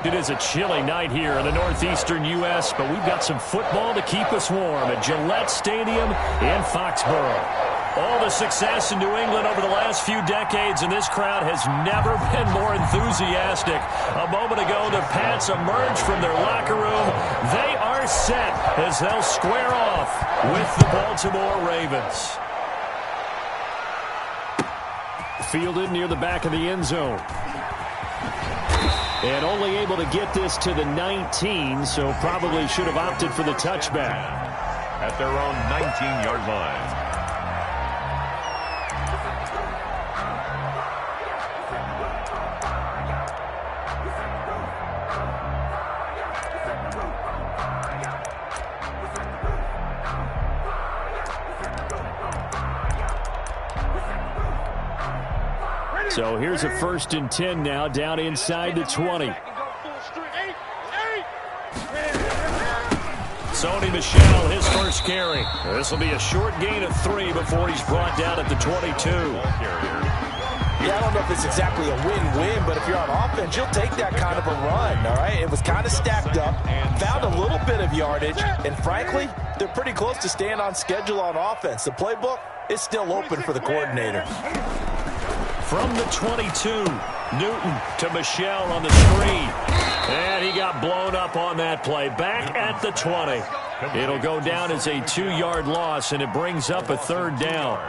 It is a chilly night here in the northeastern U.S., but we've got some football to keep us warm at Gillette Stadium in Foxborough. All the success in New England over the last few decades, and this crowd has never been more enthusiastic. A moment ago, the Pats emerged from their locker room. They are set as they'll square off with the Baltimore Ravens. Fielded near the back of the end zone. And only able to get this to the 19, so probably should have opted for the touchback. At their own 19-yard line. So here's a 1st and 10 now, down inside the 20. Sony Michel, his first carry. This will be a short gain of 3 before he's brought down at the 22. Yeah, I don't know if it's exactly a win-win, but if you're on offense, you'll take that kind of a run, all right? It was kind of stacked up, found a little bit of yardage, and frankly, they're pretty close to staying on schedule on offense. The playbook is still open for the coordinator. From the 22, Newton to Michel on the screen. And he got blown up on that play. Back at the 20. It'll go down as a 2-yard loss, and it brings up a 3rd down.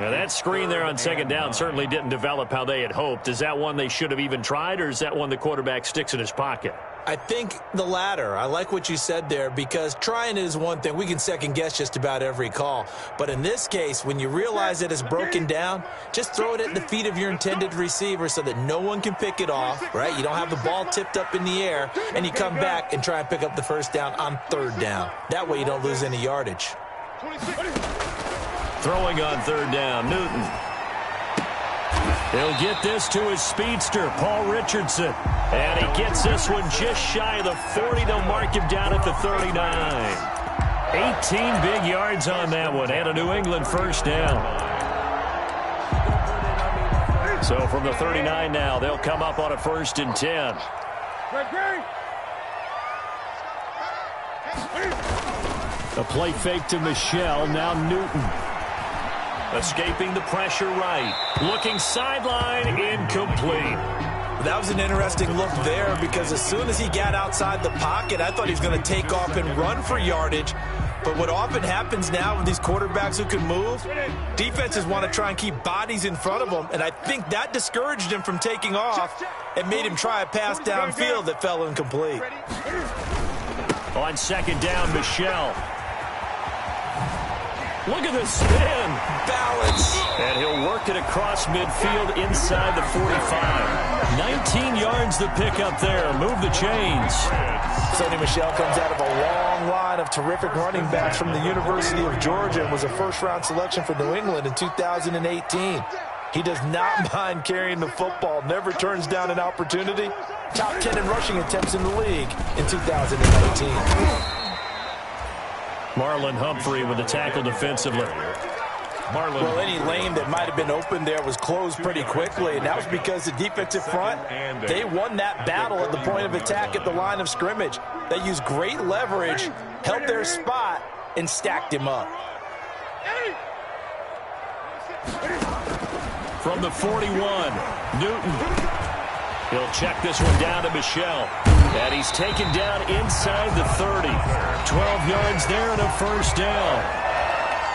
Now, that screen there on 2nd down certainly didn't develop how they had hoped. Is that one they should have even tried, or is that one the quarterback sticks in his pocket? I think the latter. I like what you said there, because trying is one thing. We can second-guess just about every call. But in this case, when you realize that it's broken down, just throw it at the feet of your intended receiver so that no one can pick it off, right? You don't have the ball tipped up in the air, and you come back and try and pick up the 1st down on 3rd down. That way you don't lose any yardage. Throwing on 3rd down, Newton. He'll get this to his speedster, Paul Richardson. And he gets this one just shy of the 40. They'll mark him down at the 39. 18 big yards on that one, and a New England 1st down. So from the 39 now, they'll come up on a 1st and 10. A play fake to Michel, now Newton. Escaping the pressure right. Looking sideline, incomplete. That was an interesting look there, because as soon as he got outside the pocket, I thought he was going to take off and run for yardage. But what often happens now with these quarterbacks who can move, defenses want to try and keep bodies in front of them, and I think that discouraged him from taking off and made him try a pass downfield that fell incomplete. On 2nd down, Michel. Look at the spin. Balance. And he'll work it across midfield inside the 45. 19 yards the pickup there. Move the chains. Sony Michel comes out of a long line of terrific running backs from the University of Georgia and was a 1st-round selection for New England in 2018. He does not mind carrying the football, never turns down an opportunity. Top 10 in rushing attempts in the league in 2019. Marlon Humphrey with the tackle defensively. Well, any lane that might have been open there was closed pretty quickly, and that was because the defensive front, they won that battle at the point of attack at the line of scrimmage. They used great leverage, held their spot, and stacked him up. From the 41, Newton. He'll check this one down to Michel. And he's taken down inside the 30. 12 yards there and a 1st down.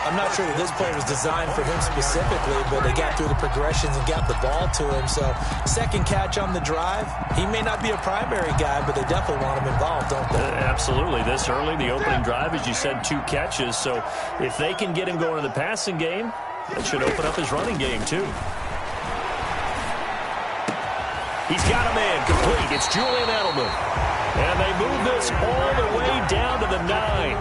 I'm not sure that this play was designed for him specifically, but they got through the progressions and got the ball to him. So 2nd catch on the drive. He may not be a primary guy, but they definitely want him involved, don't they? Absolutely. This early, the opening drive, as you said, 2 catches. So if they can get him going in the passing game, that should open up his running game too. He's got a man complete. It's Julian Edelman. And they move this all the way down to the 9.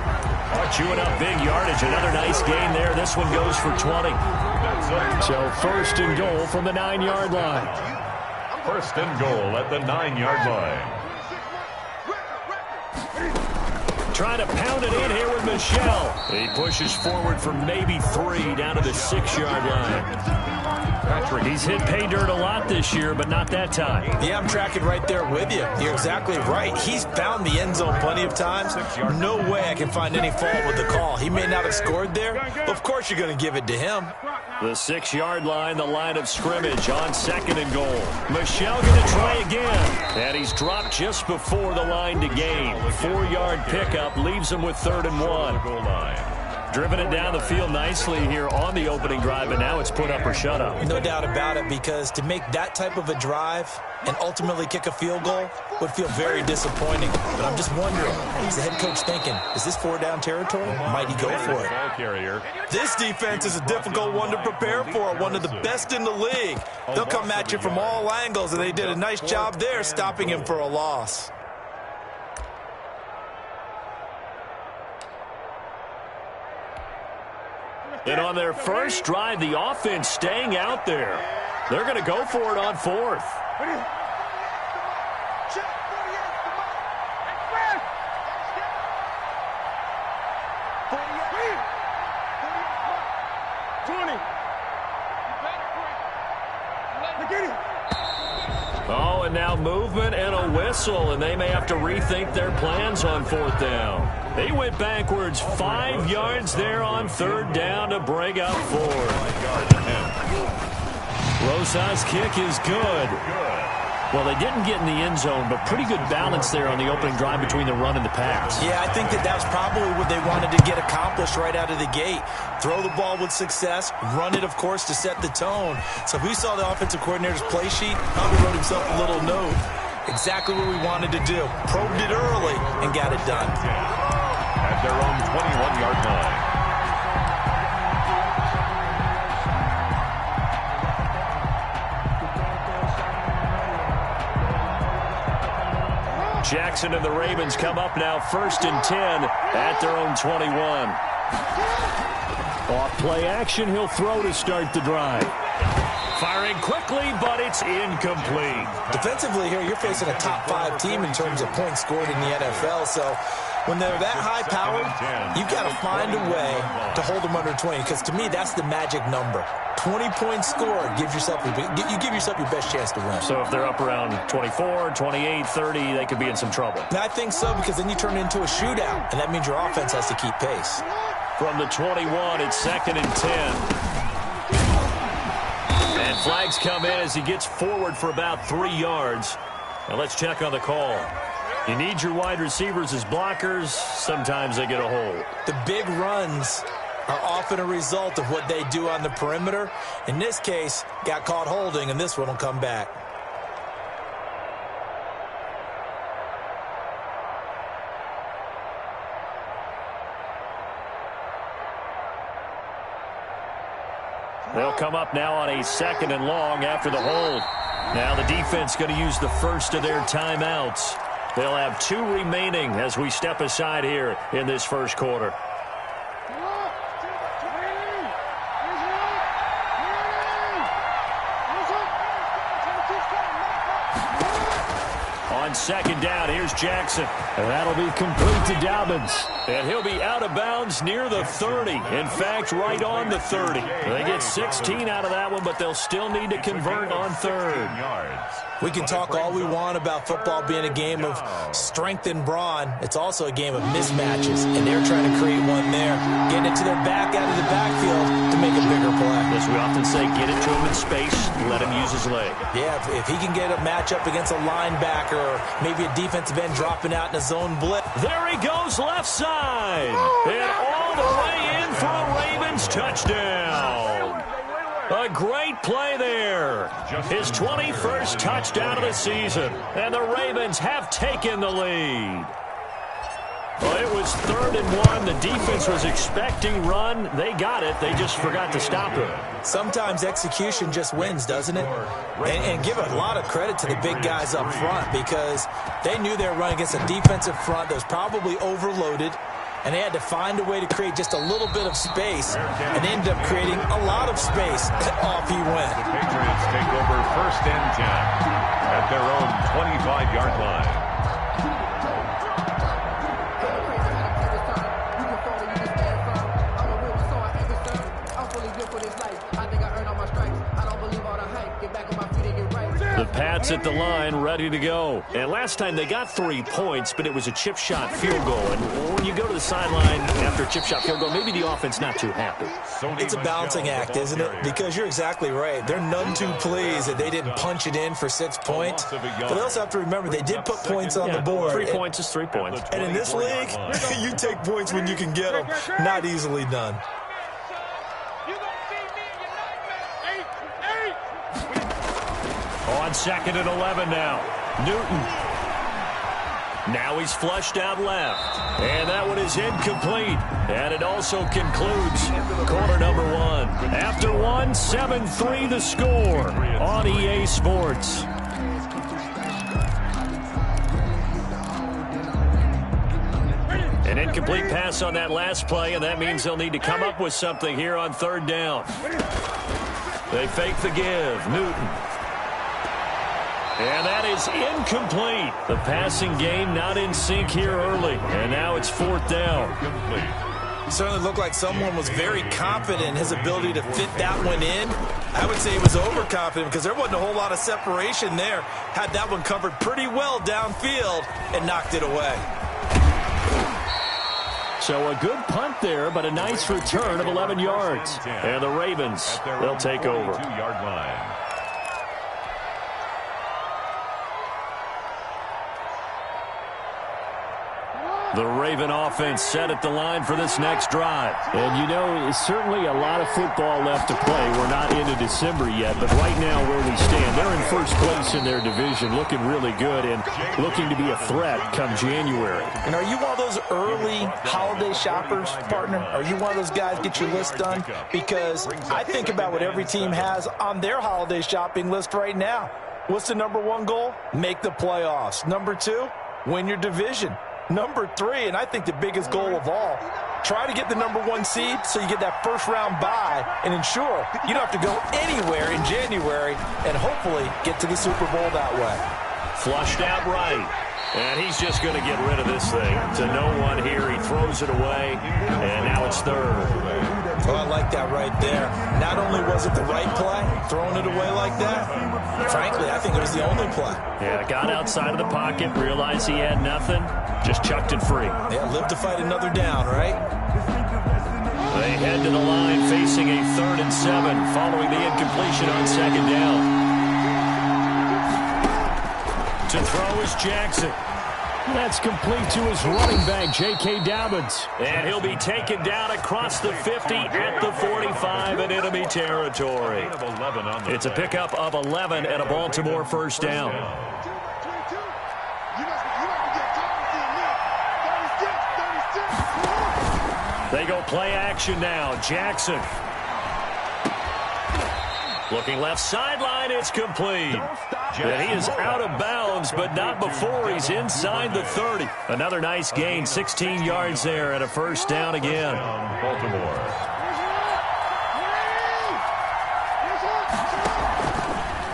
Chewing up big yardage. Another nice gain there. This one goes for 20. So 1st and goal from the 9-yard line. 1st and goal at the 9-yard line. Trying to pound it in here with Michel. He pushes forward for maybe 3 down to the 6-yard line. He's hit pay dirt a lot this year, but not that time. Yeah, I'm tracking right there with you. You're exactly right. He's found the end zone plenty of times. No way I can find any fault with the call. He may not have scored there, but of course you're going to give it to him. The 6-yard line, the line of scrimmage on 2nd and goal. Michel going to try again. And he's dropped just before the line to gain. 4-yard pickup leaves him with 3rd and 1. Driven it down the field nicely here on the opening drive, and now it's put up or shut up. No doubt about it, because to make that type of a drive and ultimately kick a field goal would feel very disappointing. But I'm just wondering, is the head coach thinking, is this 4-down territory? Might he go for it? This defense is a difficult one to prepare for, one of the best in the league. They'll come at you from all angles, and they did a nice job there stopping him for a loss. And on their first drive, the offense staying out there. They're going to go for it on 4th. Oh, and now movement and a whistle, and they may have to rethink their plans on 4th down. They went backwards 5 yards there on 3rd down to bring up 4th. Rosa's kick is good. Well, they didn't get in the end zone, but pretty good balance there on the opening drive between the run and the pass. Yeah, I think that was probably what they wanted to get accomplished right out of the gate. Throw the ball with success, run it, of course, to set the tone. So if we saw the offensive coordinator's play sheet, probably wrote himself a little note. Exactly what we wanted to do. Probed it early and got it done. At their own 21-yard line. Jackson and the Ravens come up now 1st and 10 at their own 21. Off play action, he'll throw to start the drive. Firing quickly, but it's incomplete. Defensively here, you're facing a top 5 team in terms of points scored in the NFL, so when they're that high-powered, you've got to find a way to hold them under 20, because to me, that's the magic number. 20 points scored, you give yourself your best chance to win. So if they're up around 24, 28, 30, they could be in some trouble. And I think so, because then you turn it into a shootout, and that means your offense has to keep pace. From the 21, it's 2nd and 10. And flags come in as he gets forward for about 3 yards. Now let's check on the call. You need your wide receivers as blockers. Sometimes they get a hold. The big runs are often a result of what they do on the perimeter. In this case, got caught holding, and this one will come back. They'll come up now on a 2nd and long after the hold. Now the defense going to use the first of their timeouts. They'll have 2 remaining as we step aside here in this first quarter. On 2nd down, here's Jackson. And that'll be complete to Dobbins. And he'll be out of bounds near the 30. In fact, right on the 30. They get 16 out of that one, but they'll still need to convert on 3rd. We can talk all we want about football being a game of strength and brawn. It's also a game of mismatches, and they're trying to create one there. Getting it to their back out of the backfield to make a bigger play. As we often say, get it to him in space, let him use his leg. Yeah, if he can get a matchup against a linebacker or maybe a defensive end dropping out in a zone blitz. There he goes left side. And all the way in for a Ravens touchdown. A great play there. His 21st touchdown of the season. And the Ravens have taken the lead. Well, it was 3rd and 1. The defense was expecting run. They got it. They just forgot to stop it. Sometimes execution just wins, doesn't it? And give a lot of credit to the big guys up front, because they knew they were running against a defensive front that was probably overloaded, and they had to find a way to create just a little bit of space, and they ended up creating a lot of space. Off he went. The Patriots take over 1st and 10 at their own 25-yard line. I think I earned all my stripes. I don't believe Pats at the line, ready to go. And last time they got 3 points, but it was a chip shot field goal. And when you go to the sideline after a chip shot field goal, maybe the offense not too happy. It's a balancing act, isn't it? Because you're exactly right. They're none too pleased that they didn't punch it in for 6 points. But they also have to remember they did put points on the board. 3 points is 3 points. And in this league, you take points when you can get them. Not easily done. On 2nd and 11 now. Newton. Now he's flushed out left. And that one is incomplete. And it also concludes quarter number 1. After 1, 7-3 the score on EA Sports. An incomplete pass on that last play, and that means they'll need to come up with something here on 3rd down. They fake the give. Newton. And that is incomplete. The passing game not in sync here early. And now it's 4th down. Certainly looked like someone was very confident in his ability to fit that one in. I would say he was overconfident because there wasn't a whole lot of separation there. Had that one covered pretty well downfield and knocked it away. So a good punt there, but a nice return of 11 yards. And the Ravens, they'll take over. 2-yard line. The Raven offense set at the line for this next drive. And, you know, certainly a lot of football left to play. We're not into December yet, but right now where we stand, they're in first place in their division, looking really good and looking to be a threat come January. And are you one of those early holiday shoppers, partner? Are you one of those guys get your list done? Because I think about what every team has on their holiday shopping list right now. What's the number 1 goal? Make the playoffs. Number 2, win your division. Number 3, and I think the biggest goal of all, try to get the number 1 seed so you get that first-round bye and ensure you don't have to go anywhere in January and hopefully get to the Super Bowl that way. Flushed out right. And he's just going to get rid of this thing. To no one here. He throws it away, and now it's 3rd. Oh, I like that right there. Not only was it the right play, throwing it away like that, frankly, I think it was the only play. Yeah, got outside of the pocket, realized he had nothing, just chucked it free. Yeah, live to fight another down, right? They head to the line facing a 3rd and 7 following the incompletion on 2nd down. To throw is Jackson. That's complete to his running back, J.K. Dobbins. And he'll be taken down across the 50 at the 45 in enemy territory. It's a pickup of 11 and a Baltimore first down. They go play action now. Jackson. Looking left sideline, it's complete. And he is out of bounds, but not before he's inside the 30. Another nice gain, 16 yards there and a first down again. Baltimore.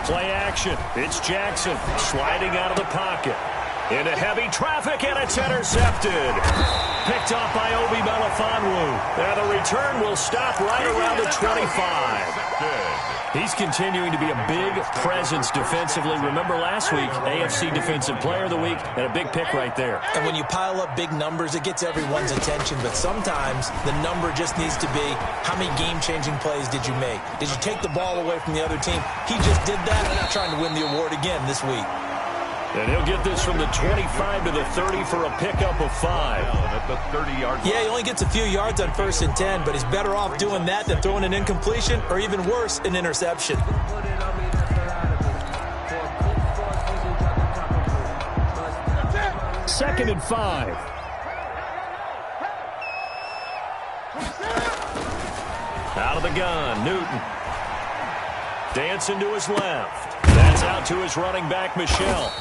Play action. It's Jackson sliding out of the pocket. Into heavy traffic, and it's intercepted. Picked off by Obi Melifonwu. And the return will stop right around the 25. He's continuing to be a big presence defensively. Remember last week, AFC Defensive Player of the Week, and a big pick right there. And when you pile up big numbers, it gets everyone's attention. But sometimes the number just needs to be, how many game-changing plays did you make? Did you take the ball away from the other team? He just did that, trying to win the award again this week. And he'll get this from the 25 to the 30 for a pickup of 5. At the 30-yard line. Yeah, he only gets a few yards on 1st and 10, but he's better off doing that than throwing an incompletion or even worse, an interception. Second and 5. Out of the gun, Newton. Dancing to his left. That's out to his running back, Michelle.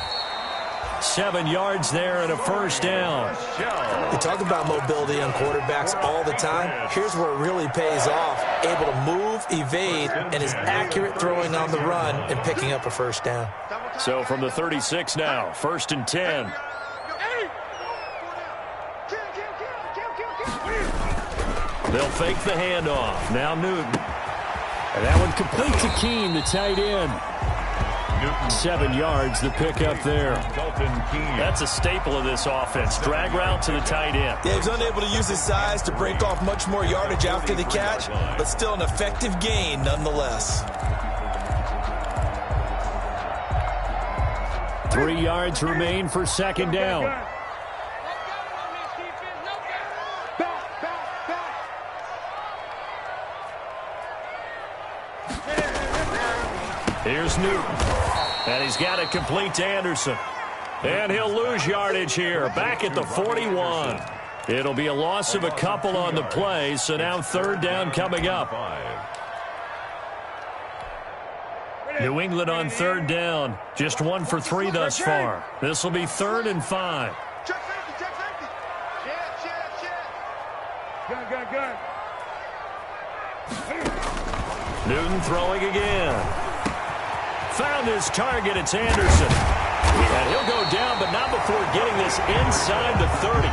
7 yards there and a first down. We talk about mobility on quarterbacks all the time. Here's where it really pays off. Able to move, evade, and is accurate throwing on the run and picking up a first down. So from the 36 now, 1st and 10. They'll fake the handoff. Now Newton. And that one complete to Keene, the tight end. 7 yards, the pickup there. That's a staple of this offense. Drag route to the tight end. Yeah, he's unable to use his size to break off much more yardage after the catch, but still an effective gain nonetheless. 3 yards remain for second down. Here's Newton. And he's got it complete to Anderson. And he'll lose yardage here. Back at the 41. It'll be a loss of a couple on the play, so now third down coming up. New England on third down. Just 1 for 3 thus far. This will be 3rd and 5. Newton throwing again. Found his target. It's Anderson. And he'll go down, but not before getting this inside the 30.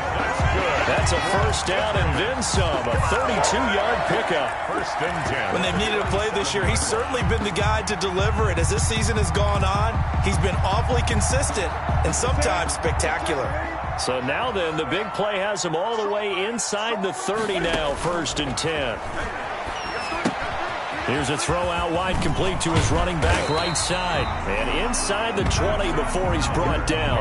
That's a first down and then some. A 32-yard pickup. 1st and 10. When they've needed a play this year, he's certainly been the guy to deliver it. As this season has gone on, he's been awfully consistent and sometimes spectacular. So now then, the big play has him all the way inside the 30 now, 1st and 10. Here's a throw out wide, complete to his running back right side. And inside the 20 before he's brought down.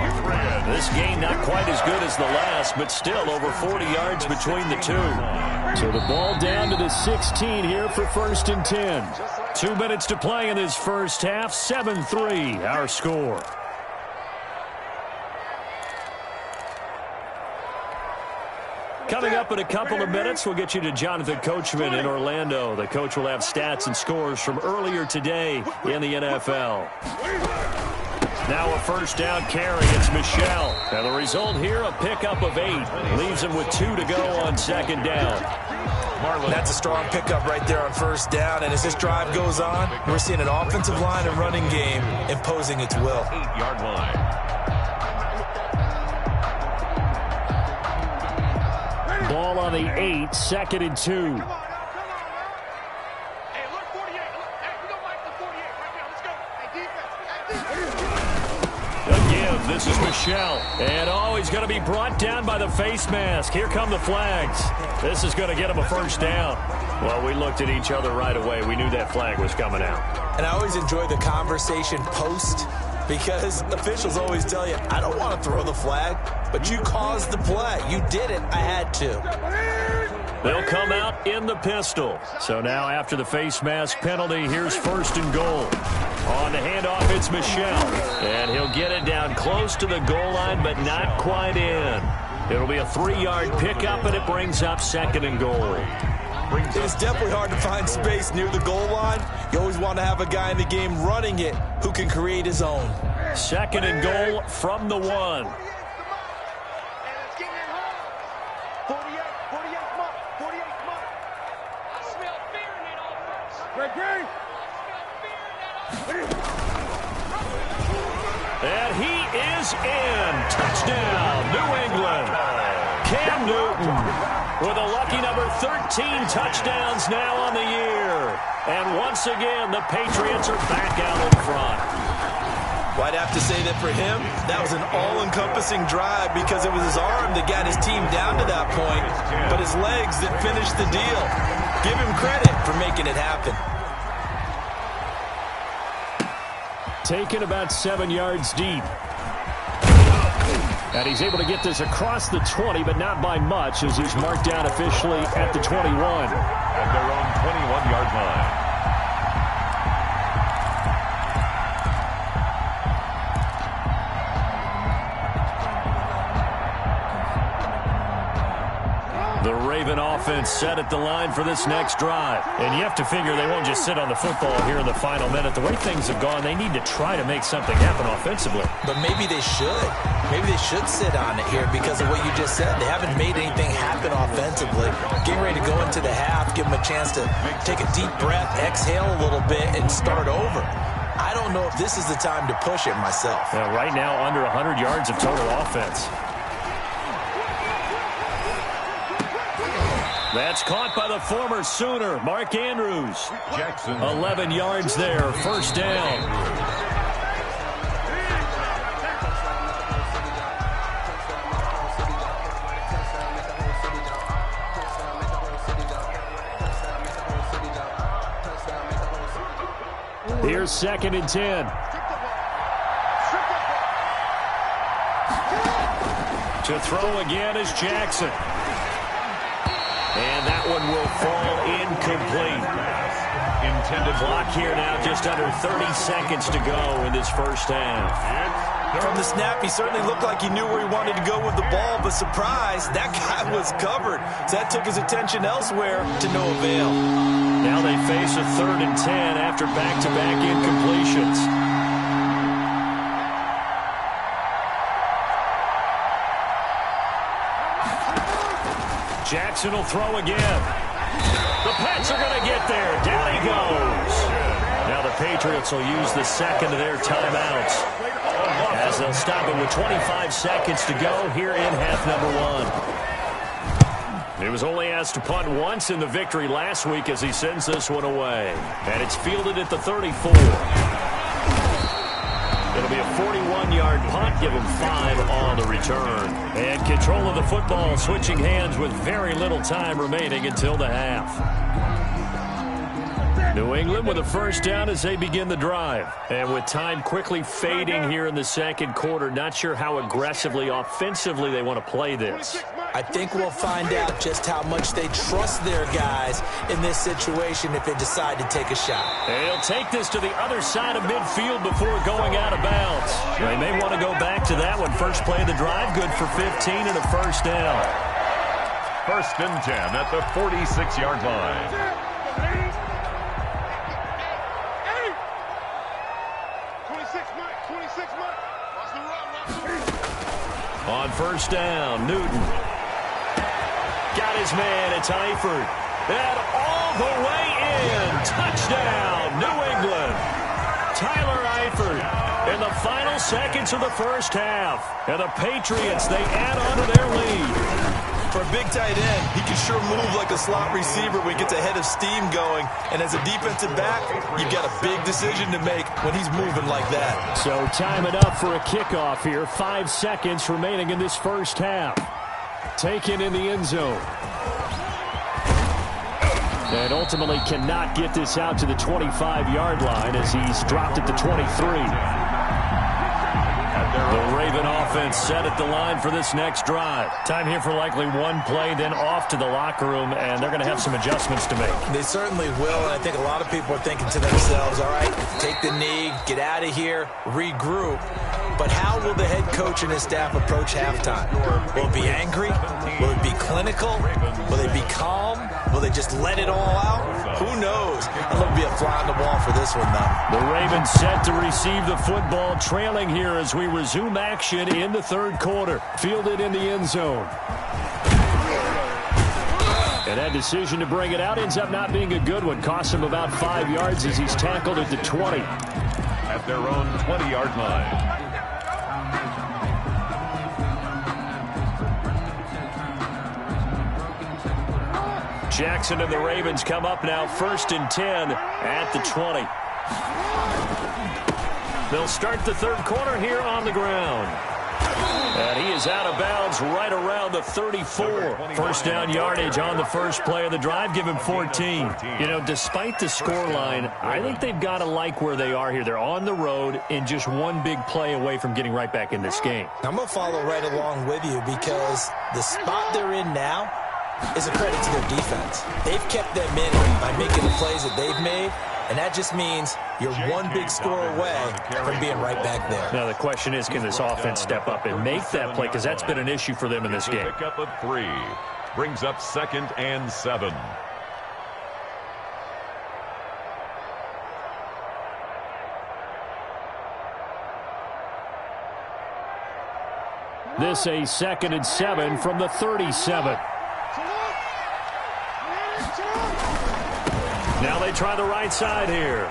This gain not quite as good as the last, but still over 40 yards between the two. So the ball down to the 16 here for 1st and 10. 2 minutes to play in this first half. 7-3 our score. Coming up in a couple of minutes, we'll get you to Jonathan Coachman in Orlando. The coach will have stats and scores from earlier today in the NFL. Now a first down carry. It's Michel. And the result here, a pickup of 8. Leaves him with 2 to go on second down. That's a strong pickup right there on first down. And as this drive goes on, we're seeing an offensive line and running game imposing its will. 8-yard line. Ball on the 8, 2nd and 2. Again, this is Michel. And he's going to be brought down by the face mask. Here come the flags. This is going to get him a first down. Well, we looked at each other right away. We knew that flag was coming out. And I always enjoy the conversation post, because officials always tell you, I don't want to throw the flag, but you caused the play. You did it. I had to. They'll come out in the pistol. So now after the face mask penalty, here's 1st and goal. On the handoff, it's Michel. And he'll get it down close to the goal line, but not quite in. It'll be a 3-yard pickup, and it brings up 2nd and goal. It's definitely hard to find space near the goal line. You always want to have a guy in the game running it who can create his own. 2nd and goal from the 1. And he is in. Touchdown, New England. Cam Newton with a lucky number 13 touchdowns now on the year. And once again, the Patriots are back out in front. Well, I'd have to say that for him, that was an all-encompassing drive, because it was his arm that got his team down to that point, but his legs that finished the deal. Give him credit for making it happen. Taken about 7 yards deep. And he's able to get this across the 20, but not by much, as he's marked down officially at the 21. At their own 21-yard line. The Raven offense set at the line for this next drive. And you have to figure they won't just sit on the football here in the final minute. The way things have gone, they need to try to make something happen offensively. But maybe they should. Maybe they should sit on it here because of what you just said. They haven't made anything happen offensively. Getting ready to go into the half, give them a chance to take a deep breath, exhale a little bit, and start over. I don't know if this is the time to push it myself. Yeah, right now, under 100 yards of total offense. That's caught by the former Sooner, Mark Andrews. Jackson. 11 yards there, first down. Here's 2nd and 10. To throw again is Jackson. And that one will fall incomplete. Intended Clock here now, just under 30 seconds to go in this first half. From the snap, he certainly looked like he knew where he wanted to go with the ball, but surprise, that guy was covered. So that took his attention elsewhere to no avail. Now they face a 3rd and 10 after back-to-back incompletions. Jackson will throw again. The Pats are going to get there. Down he goes. Now the Patriots will use the second of their timeouts, as they'll stop it with 25 seconds to go here in half number 1. He was only asked to punt once in the victory last week as he sends this one away. And it's fielded at the 34. It'll be a 41-yard punt. Give him 5 on the return. And control of the football, switching hands with very little time remaining until the half. New England with a first down as they begin the drive. And with time quickly fading here in the second quarter, not sure how aggressively, offensively they want to play this. I think we'll find out just how much they trust their guys in this situation if they decide to take a shot. They'll take this to the other side of midfield before going out of bounds. They may want to go back to that one. First play of the drive, good for 15 and a first down. 1st and 10 at the 46-yard line. On first down, Newton. Got his man, it's Eifert. And all the way in. Touchdown, New England. Tyler Eifert in the final seconds of the first half. And the Patriots, they add on to their lead. For a big tight end, he can sure move like a slot receiver when he gets a head of steam going. And as a defensive back, you've got a big decision to make when he's moving like that. So time it up for a kickoff here. 5 seconds remaining in this first half. Taken in the end zone. And ultimately cannot get this out to the 25-yard line as he's dropped at the 23. The Raven offense set at the line for this next drive. Time here for likely one play, then off to the locker room, and they're going to have some adjustments to make. They certainly will, and I think a lot of people are thinking to themselves, all right, take the knee, get out of here, regroup. But how will the head coach and his staff approach halftime? Will it be angry? Will it be clinical? Will they be calm? Will they just let it all out? Who knows? It'll be a fly on the wall for this one, though. The Ravens set to receive the football, trailing here as we resume action in the third quarter. Fielded in the end zone. And that decision to bring it out ends up not being a good one. Costs him about 5 yards as he's tackled at the 20. At their own 20-yard line. Jackson and the Ravens come up now 1st and 10 at the 20. They'll start the third quarter here on the ground. And he is out of bounds right around the 34. First down yardage on the first play of the drive. Give him 14. You know, despite the scoreline, I think they've got to like where they are here. They're on the road and just one big play away from getting right back in this game. I'm going to follow right along with you because the spot they're in now is a credit to their defense. They've kept them in by making the plays that they've made, and that just means you're one big score away from being right back there. Now the question is, can this offense step up and make that play? Because that's been an issue for them in this game. Pick up a 3. Brings up 2nd and 7. This a 2nd and 7 from the 37. Now they try the right side here.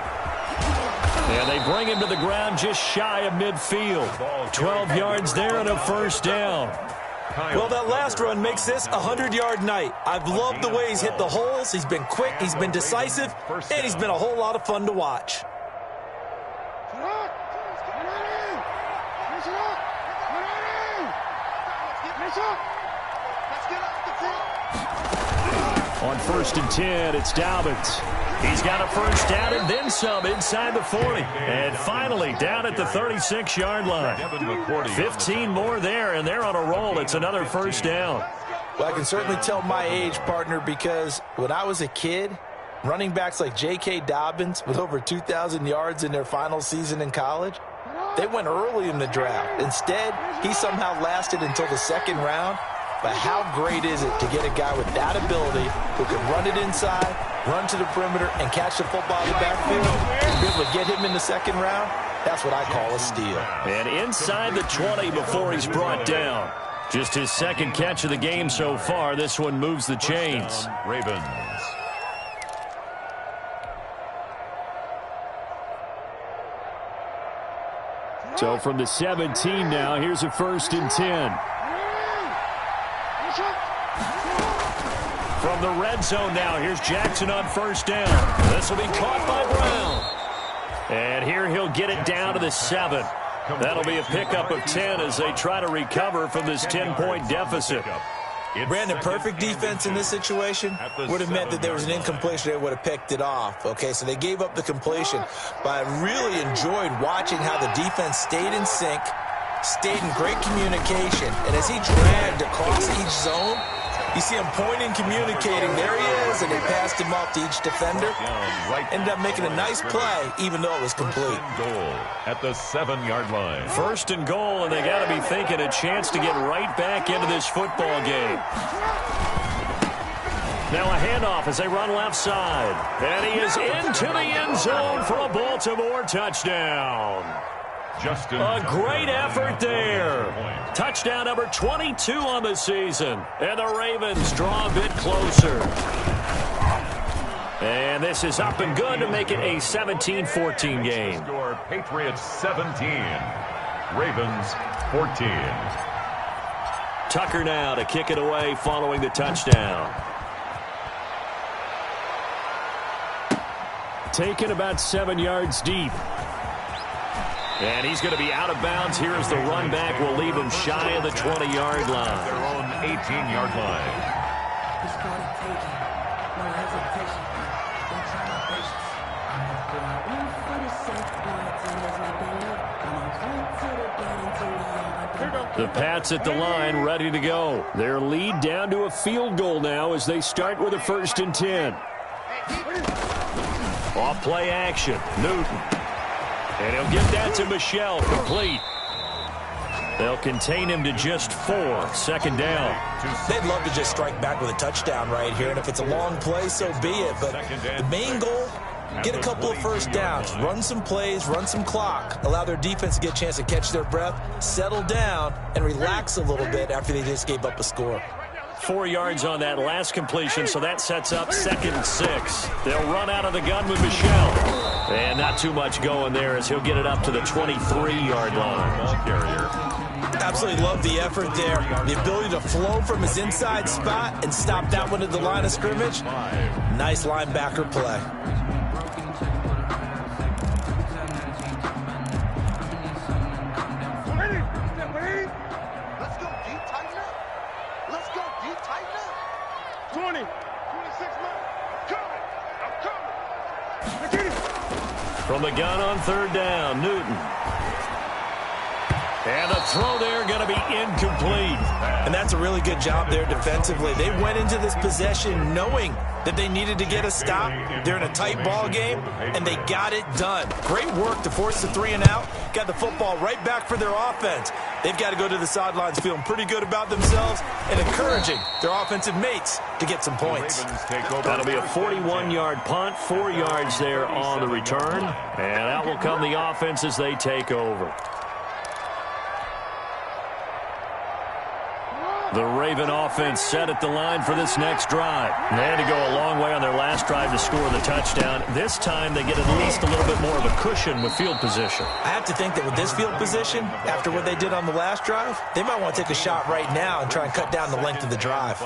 And they bring him to the ground just shy of midfield. 12 yards there and a first down. Well, that last run makes this a 100-yard night. I've loved the way he's hit the holes. He's been quick, he's been decisive, and he's been a whole lot of fun to watch. On 1st and 10, it's Dobbins. He's got a first down and then some inside the 40. And finally down at the 36-yard line. 15 more there, and they're on a roll. It's another first down. Well, I can certainly tell my age, partner, because when I was a kid, running backs like J.K. Dobbins with over 2,000 yards in their final season in college, they went early in the draft. Instead, he somehow lasted until the second round. But how great is it to get a guy with that ability who can run it inside, run to the perimeter, and catch the football in the backfield? To be able to get him in the second round, that's what I call a steal. And inside the 20 before he's brought down. Just his second catch of the game so far. This one moves the chains. Ravens. So from the 17 now, here's a 1st and 10. From the red zone now, here's Jackson on first down. This will be caught by Brown. And here he'll get it down to the 7. That'll be a pickup of 10 as they try to recover from this 10-point deficit. Brandon, perfect defense in this situation would have meant that there was an incompletion. They would have picked it off. Okay, so they gave up the completion. But I really enjoyed watching how the defense stayed in sync, stayed in great communication. And as he dragged across each zone, you see him pointing, communicating. There he is, and they passed him off to each defender. Ended up making a nice play, even though it was complete. Goal at the 7-yard line. 1st and goal, and they got to be thinking a chance to get right back into this football game. Now a handoff as they run left side. And he is into the end zone for a Baltimore touchdown. A great effort there. Touchdown number 22 on the season. And the Ravens draw a bit closer. And this is up and good to make it a 17-14 game. Score Patriots 17, Ravens 14. Tucker now to kick it away following the touchdown. Taken about 7 yards deep. And he's going to be out of bounds. Here as the run back will leave him shy of the 20-yard line. Their own 18-yard line. The Pats at the line, ready to go. Their lead down to a field goal now as they start with a 1st and 10. Off play action. Newton. And he'll get that to Michel, complete. They'll contain him to just 4. 2nd down. They'd love to just strike back with a touchdown right here, and if it's a long play, so be it. But the main goal, get a couple of first downs, run some plays, run some clock, allow their defense to get a chance to catch their breath, settle down, and relax a little bit after they just gave up a score. 4 yards on that last completion, so that sets up 2nd and 6. They'll run out of the gun with Michel. And not too much going there as he'll get it up to the 23-yard line. Ball carrier. Absolutely love the effort there. The ability to flow from his inside spot and stop that one at the line of scrimmage. Nice linebacker play. From the gun on 3rd down, Newton. And the throw there going to be incomplete. And that's a really good job there defensively. They went into this possession knowing that they needed to get a stop. They're in a tight ball game, and they got it done. Great work to force the 3 and out. Got the football right back for their offense. They've got to go to the sidelines feeling pretty good about themselves and encouraging their offensive mates to get some points. That'll be a 41-yard punt, 4 yards there on the return. And that will come the offense as they take over. The Raven offense set at the line for this next drive. They had to go a long way on their last drive to score the touchdown. This time they get at least a little bit more of a cushion with field position. I have to think that with this field position, after what they did on the last drive, they might want to take a shot right now and try and cut down the length of the drive.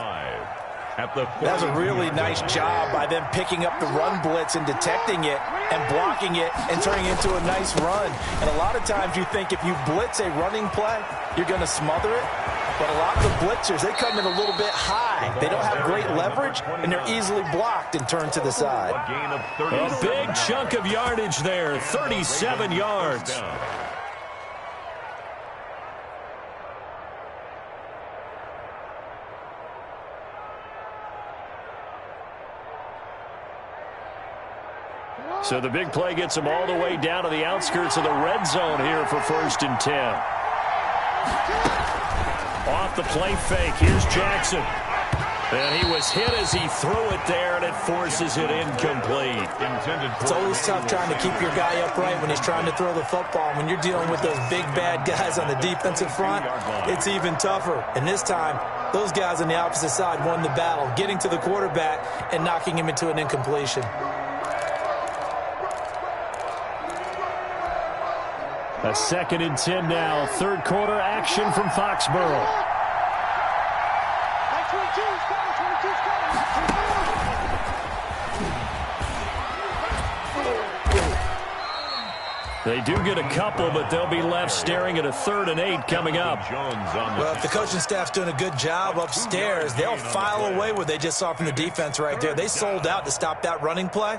That was a really nice job by them picking up the run blitz and detecting it and blocking it and turning it into a nice run. And a lot of times you think if you blitz a running play, you're going to smother it. But a lot of the blitzers, they come in a little bit high. They don't have great leverage, and they're easily blocked and turned to the side. A gain of A big chunk of yardage there, 37 yards. So the big play gets them all the way down to the outskirts of the red zone here for 1st and 10. Off the play fake, here's Jackson. And he was hit as he threw it there, and it forces it incomplete. It's always tough trying to keep your guy upright when he's trying to throw the football. When you're dealing with those big, bad guys on the defensive front, it's even tougher. And this time, those guys on the opposite side won the battle, getting to the quarterback and knocking him into an incompletion. A 2nd and 10 now. 3rd quarter action from Foxborough. They do get a couple, but they'll be left staring at a 3rd and 8 coming up. Well, if the coaching staff's doing a good job upstairs, they'll file away what they just saw from the defense right there. They sold out to stop that running play.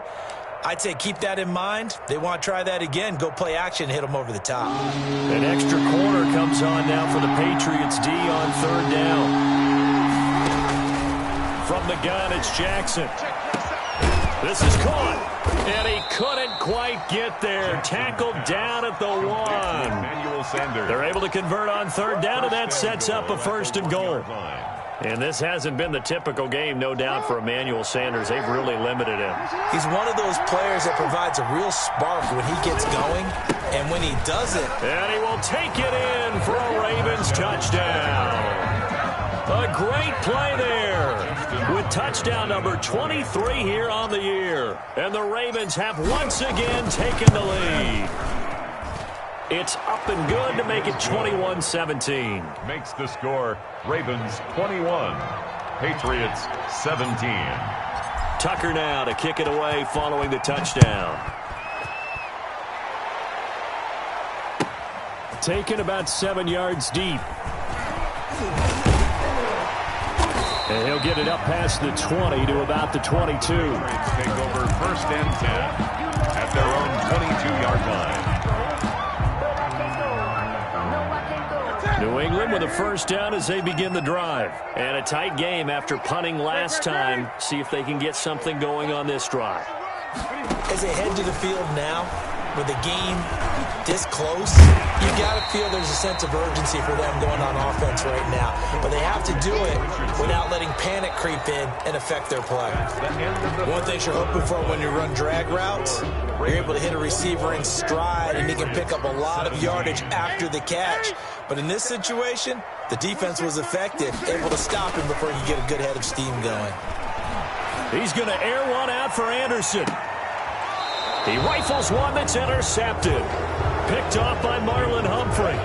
I'd say keep that in mind. They want to try that again. Go play action, hit them over the top. An extra corner comes on now for the Patriots D on 3rd down. From the gun, it's Jackson. This is caught. And he couldn't quite get there. Tackled down at the 1. They're able to convert on 3rd down, and that sets up a 1st and goal. And this hasn't been the typical game, no doubt, for Emmanuel Sanders. They've really limited him. He's one of those players that provides a real spark when he gets going, and when he does it. And he will take it in for a Ravens touchdown. A great play there with touchdown number 23 here on the year. And the Ravens have once again taken the lead. It's up and good to make it 21-17. Makes the score Ravens 21, Patriots 17. Tucker now to kick it away following the touchdown. Taken about 7 yards deep. And he'll get it up past the 20 to about the 22. Take over 1st and 10 at their own 22-yard line. New England with a 1st down as they begin the drive. And a tight game after punting last time. See if they can get something going on this drive. As they head to the field now, with the game this close, you got to feel there's a sense of urgency for them going on offense right now. But they have to do it without letting panic creep in and affect their play. One thing you're hoping for when you run drag routes, you're able to hit a receiver in stride, and he can pick up a lot of yardage after the catch. But in this situation, the defense was effective, able to stop him before he could get a good head of steam going. He's going to air one out for Anderson. He rifles one that's intercepted. Picked off by Marlon Humphrey.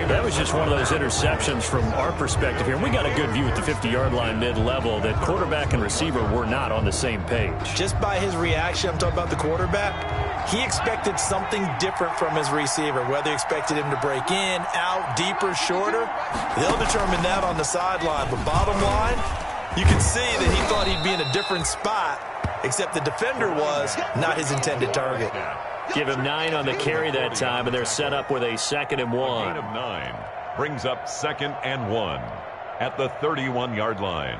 That was just one of those interceptions from our perspective here. We got a good view at the 50-yard line mid-level that quarterback and receiver were not on the same page. Just by his reaction, I'm talking about the quarterback, he expected something different from his receiver. Whether he expected him to break in, out, deeper, shorter, they'll determine that on the sideline. But bottom line, you can see that he thought he'd be in a different spot, except the defender was not his intended target. Give him 9 on the carry that time, and they're set up with a 2nd and 1. Gain of 9 brings up 2nd and 1 at the 31-yard line.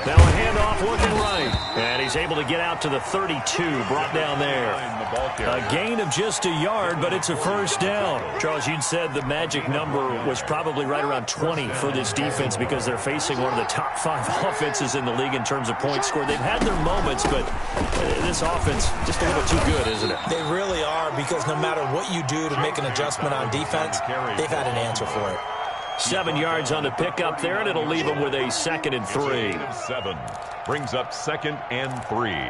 Now a handoff looking right. And he's able to get out to the 32, brought down there. A gain of just a yard, but it's a 1st down. Charles, you'd said the magic number was probably right around 20 for this defense because they're facing one of the top 5 offenses in the league in terms of points scored. They've had their moments, but this offense just a little too good, isn't it? They really are, because no matter what you do to make an adjustment on defense, they've had an answer for it. 7 yards on the pickup there, and it'll leave them with a 2nd and 3. 7 brings up 2nd and 3. Keep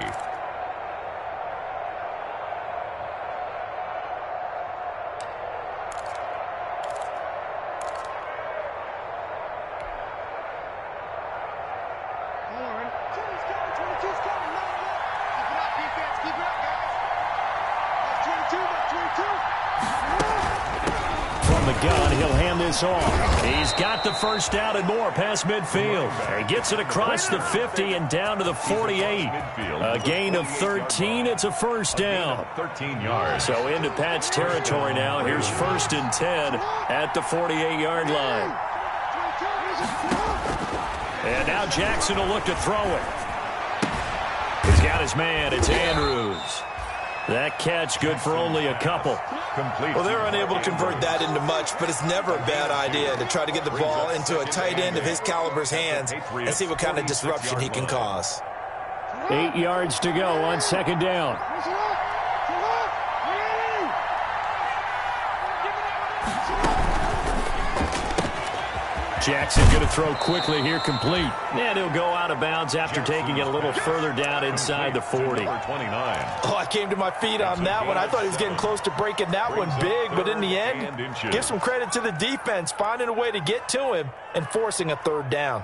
it up, defense. Keep it up, guys. That's 22. That's 22. gun. He'll hand this off. He's got the first down and more past midfield. He gets it across the 50 and down to the 48. A gain of 13. It's a first down. 13 yards. So into Pat's territory now. Here's 1st and 10 at the 48-yard line. And now Jackson will look to throw it. He's got his man. It's Andrews. That catch good for only a couple. Well, they're unable to convert that into much, but it's never a bad idea to try to get the ball into a tight end of his caliber's hands and see what kind of disruption he can cause. 8 yards to go on 2nd down. Jackson going to throw quickly here, complete. And he'll go out of bounds after taking it a little further down inside the 40. 29. Oh, I came to my feet on that one. I thought he was getting close to breaking that one big, but in the end, give some credit to the defense, finding a way to get to him and forcing a 3rd down.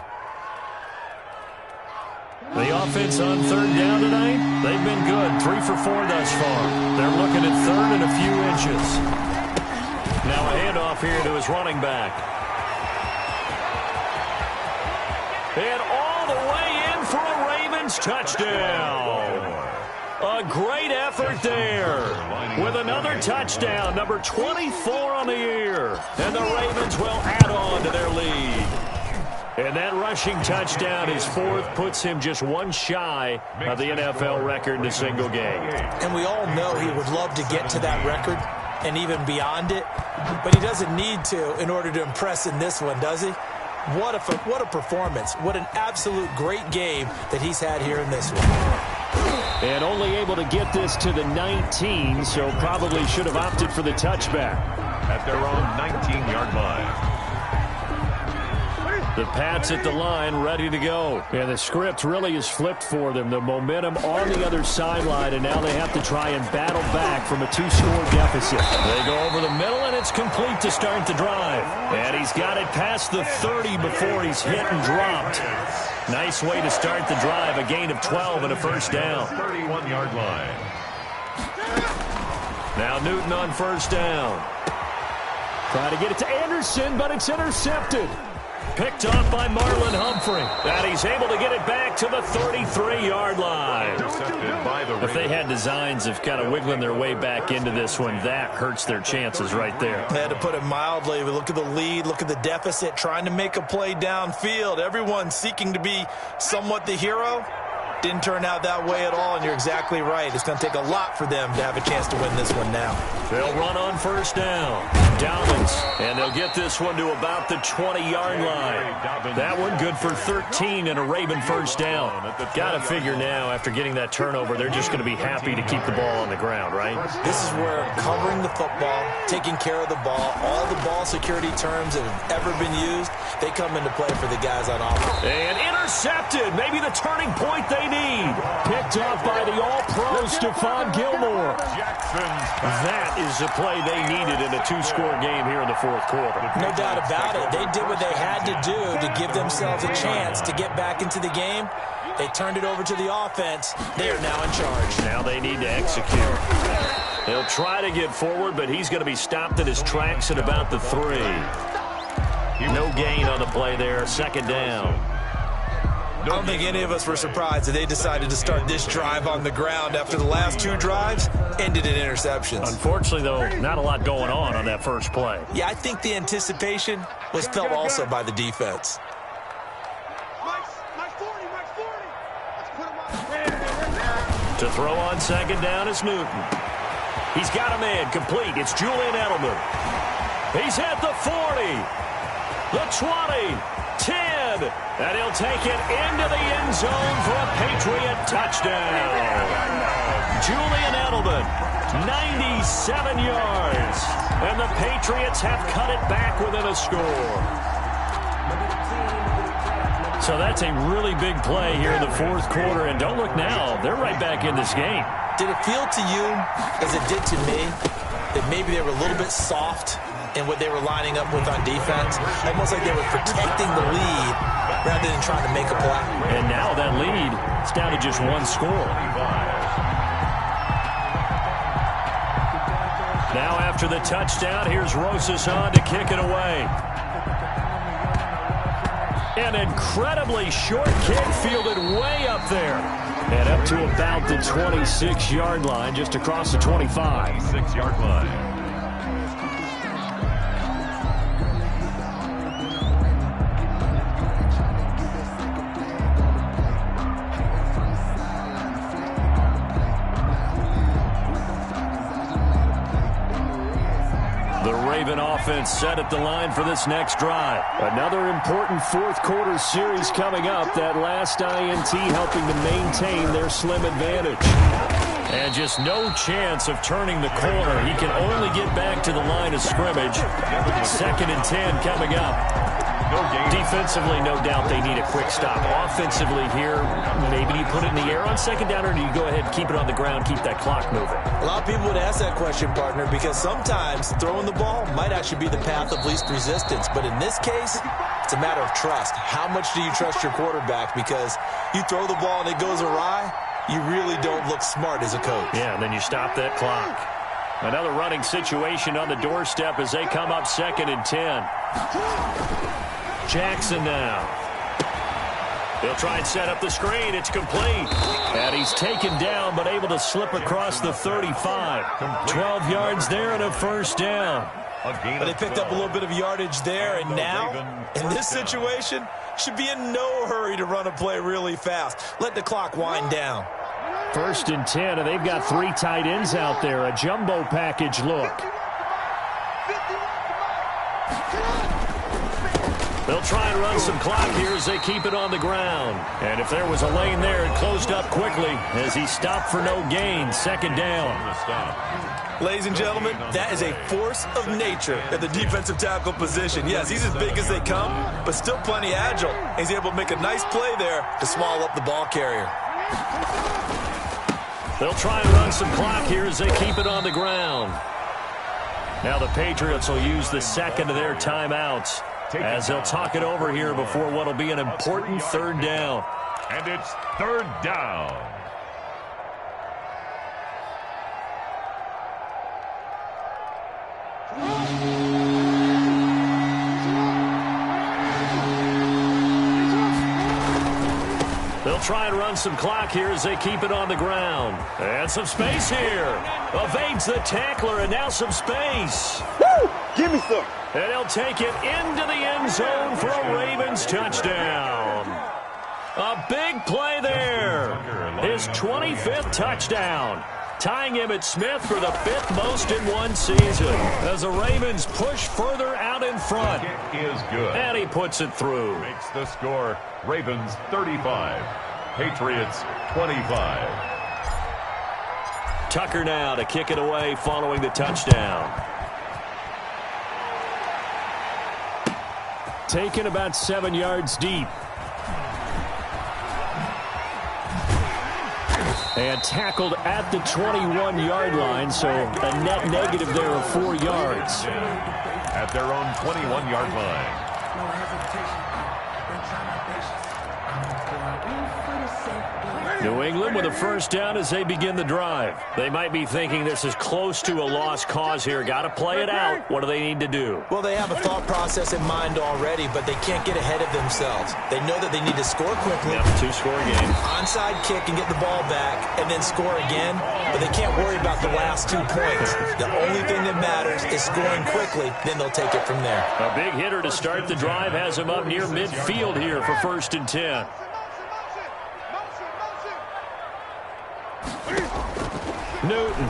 The offense on 3rd down tonight, they've been good. 3 for 4 thus far. They're looking at 3rd and a few inches. Now a handoff here to his running back. And all the way in for a Ravens touchdown. A great effort there with another touchdown, number 24 on the year. And the Ravens will add on to their lead. And that rushing touchdown, his 4th, puts him just one shy of the NFL record in a single game. And we all know he would love to get to that record and even beyond it, but he doesn't need to in order to impress in this one, does he? What a performance. What an absolute great game that he's had here in this one. And only able to get this to the 19, so probably should have opted for the touchback. At their own 19-yard line. The Pats at the line, ready to go. And the script really is flipped for them. The momentum on the other sideline, and now they have to try and battle back from a 2-score deficit. They go over the middle, and it's complete to start the drive. And he's got it past the 30 before he's hit and dropped. Nice way to start the drive, a gain of 12 and a first down. 31-yard line. Now Newton on first down. Trying to get it to Anderson, but it's intercepted. Picked off by Marlon Humphrey. And he's able to get it back to the 33-yard line. If they had designs of kind of wiggling their way back into this one, that hurts their chances right there. They had to put it mildly. Look at the lead. Look at the deficit. Trying to make a play downfield. Everyone seeking to be somewhat the hero. Didn't turn out that way at all, and you're exactly right. It's going to take a lot for them to have a chance to win this one now. They'll run on first down. Dobbins, and they'll get this one to about the 20-yard line. That one good for 13 and a Raven first down. Got to figure now, after getting that turnover, they're just going to be happy to keep the ball on the ground, right? This is where covering the football, taking care of the ball, all the ball security terms that have ever been used, they come into play for the guys on offense. And intercepted, maybe the turning point they need. Picked off by the all-pro Stephon Gilmore. That is the play they needed in a 2-score game here in the 4th quarter. No doubt about it. They did what they had to do to give themselves a chance to get back into the game. They turned it over to the offense. They are now in charge. Now they need to execute. He'll try to get forward, but he's going to be stopped in his tracks at about the 3. No gain on the play there. 2nd down. I don't think any of us were surprised that they decided to start this drive on the ground after the last 2 drives ended in interceptions. Unfortunately, though, not a lot going on that first play. Yeah, I think the anticipation was felt also by the defense. To throw on 2nd down is Newton. He's got a man complete. It's Julian Edelman. He's at the 40, the 20, 10, and he'll take it into the end zone for a Patriot touchdown. Julian Edelman, 97 yards, and the Patriots have cut it back within a score. So that's a really big play here in the 4th quarter, and don't look now, they're right back in this game. Did it feel to you, as it did to me, that maybe they were a little bit soft in what they were lining up with on defense? Almost like they were protecting the lead rather than trying to make a play. And now that lead is down to just 1 score. Now after the touchdown, here's Rosas on to kick it away. An incredibly short kick fielded way up there. And up to about the 26-yard line, just across the 25. 26-yard line. Raven offense set at the line for this next drive. Another important fourth-quarter series coming up. That last INT helping to maintain their slim advantage. And just no chance of turning the corner. He can only get back to the line of scrimmage. 2nd and 10 coming up. Defensively, no doubt they need a quick stop. Offensively here, maybe you put it in the air on 2nd down, or do you go ahead and keep it on the ground, keep that clock moving? A lot of people would ask that question, partner, because sometimes throwing the ball might actually be the path of least resistance. But in this case, it's a matter of trust. How much do you trust your quarterback? Because you throw the ball and it goes awry, you really don't look smart as a coach. Yeah, and then you stop that clock. Another running situation on the doorstep as they come up 2nd and 10. Jackson now. He'll try and set up the screen. It's complete. And he's taken down, but able to slip across the 35. 12 yards there and a first down. But they picked up a little bit of yardage there, and now, in this situation, should be in no hurry to run a play really fast. Let the clock wind down. 1st and 10, and they've got 3 tight ends out there. A jumbo package look. They'll try and run some clock here as they keep it on the ground. And if there was a lane there, it closed up quickly as he stopped for no gain. 2nd down. Ladies and gentlemen, that is a force of nature at the defensive tackle position. Yes, he's as big as they come, but still plenty agile. He's able to make a nice play there to swallow up the ball carrier. They'll try and run some clock here as they keep it on the ground. Now the Patriots will use the 2nd of their timeouts as they'll talk it over here before what will be an important 3rd down. And it's 3rd down. They'll try and run some clock here as they keep it on the ground. And some space here. Evades the tackler, and now some space. Woo! Give me some. And he'll take it into the end zone for a Ravens touchdown. A big play there. His 25th touchdown. Tying him at Smith for the 5th most in one season. As the Ravens push further out in front. It is good. And he puts it through. Makes the score Ravens 35. Patriots 25. Tucker now to kick it away following the touchdown. Taken about 7 yards deep. And tackled at the 21-yard line, so a net negative there of 4 yards. At their own 21-yard line. New England with a 1st down as they begin the drive. They might be thinking this is close to a lost cause here. Got to play it out. What do they need to do? Well, they have a thought process in mind already, but they can't get ahead of themselves. They know that they need to score quickly. Yep, 2-score game. Onside kick and get the ball back and then score again, but they can't worry about the last 2 points. The only thing that matters is scoring quickly, then they'll take it from there. A big hitter to start the drive has him up near midfield here for 1st and 10. Newton.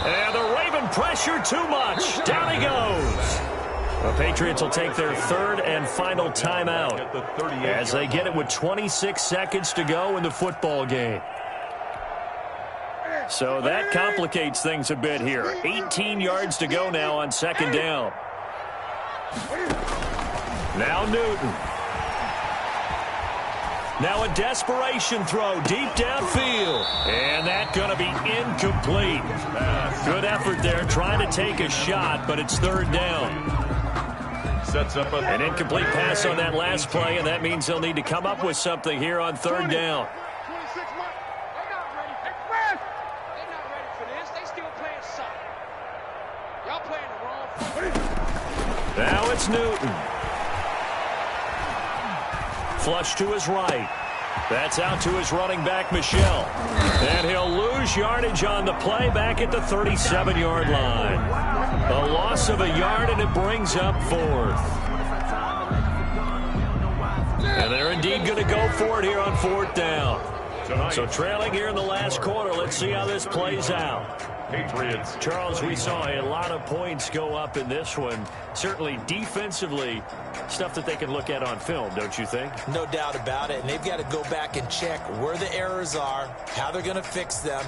And the Raven pressure too much. Down he goes. The Patriots will take their 3rd and final timeout as they get it with 26 seconds to go in the football game. So that complicates things a bit here. 18 yards to go now on 2nd down. Now Newton. Now a desperation throw deep downfield. And that's going to be incomplete. Good effort there trying to take a shot, but it's 3rd down. Sets up an incomplete pass on that last play, and that means they'll need to come up with something here on 3rd down. Now it's Newton. Flush to his right. That's out to his running back, Michel. And he'll lose yardage on the play back at the 37-yard line. A loss of a yard, and it brings up 4th. And they're indeed going to go for it here on 4th down. So trailing here in the last quarter, let's see how this plays out. Patriots. Charles, we saw a lot of points go up in this one. Certainly defensively, stuff that they can look at on film, don't you think? No doubt about it. And they've got to go back and check where the errors are, how they're going to fix them,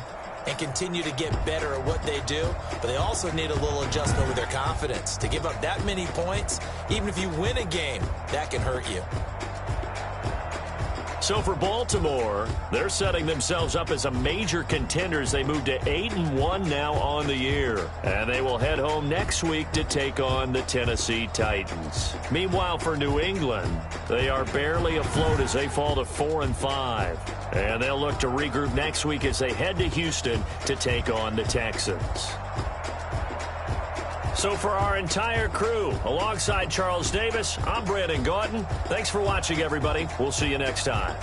and continue to get better at what they do. But they also need a little adjustment with their confidence. To give up that many points, even if you win a game, that can hurt you. So for Baltimore, they're setting themselves up as a major contender as they move to 8-1 now on the year. And they will head home next week to take on the Tennessee Titans. Meanwhile, for New England, they are barely afloat as they fall to 4-5. And they'll look to regroup next week as they head to Houston to take on the Texans. So for our entire crew, alongside Charles Davis, I'm Brandon Gautin. Thanks for watching, everybody. We'll see you next time.